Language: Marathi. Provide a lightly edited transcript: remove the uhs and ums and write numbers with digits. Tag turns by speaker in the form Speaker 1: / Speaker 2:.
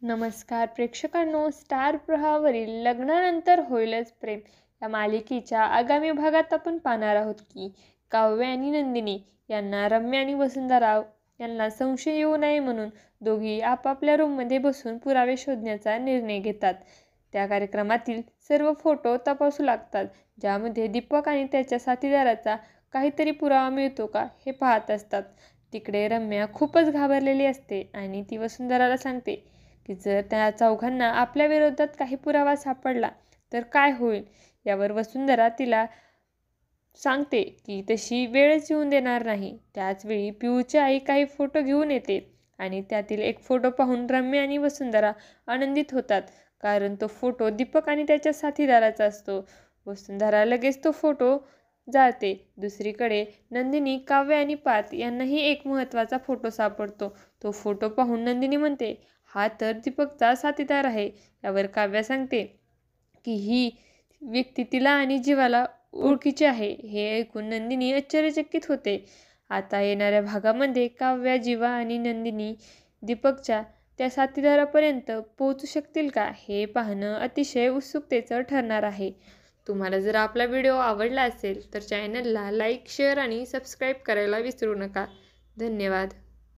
Speaker 1: नमस्कार प्रेक्षकांनो, स्टार प्रवाहावरील लग्नानंतर होईलच प्रेम या मालिकेच्या आगामी भागात आपण पाहणार आहोत की काव्य आणि नंदिनी यांना रम्या आणि वसुंधरा यांना संशय येऊ नये म्हणून दोघी आपापल्या रूममध्ये बसून पुरावे शोधण्याचा निर्णय घेतात. त्या कार्यक्रमातील सर्व फोटो तपासू लागतात, ज्यामध्ये दीपक आणि त्याच्या साथीदाराचा काहीतरी पुरावा मिळतो का हे पाहत असतात. तिकडे रम्या खूपच घाबरलेली असते आणि ती वसुंधराला सांगते की जर त्या चौघांना आपल्या विरोधात काही पुरावा सापडला तर काय होईल. यावर वसुंधरा तिला सांगते की तशी वेळच येऊन देणार नाही. त्याचवेळी पिऊची आई काही फोटो घेऊन येते आणि त्यातील एक फोटो पाहून रम्या आणि वसुंधरा आनंदित होतात, कारण तो फोटो दीपक आणि त्याच्या साथीदाराचा असतो. वसुंधरा लगेच तो फोटो जाळते. दुसरीकडे नंदिनी, काव्य आणि पार्थ यांनाही एक महत्त्वाचा फोटो सापडतो. तो फोटो पाहून नंदिनी म्हणते, हा तर दीपकचा साथीदार आहे. यावर काव्या सांगते की ही व्यक्ती तिला आणि जीवाला ओळखीची आहे. हे ऐकून नंदिनी आश्चर्यचकित होते. आता येणाऱ्या भागामध्ये काव्या, जीवा आणि नंदिनी दीपकच्या त्या साथीदारापर्यंत पोहोचू शकतील का, हे पाहणं अतिशय उत्सुकतेचं ठरणार आहे. तुम्हाला जर आपला व्हिडिओ आवडला असेल तर चॅनलला लाईक, शेअर आणि सबस्क्राईब करायला विसरू नका. धन्यवाद.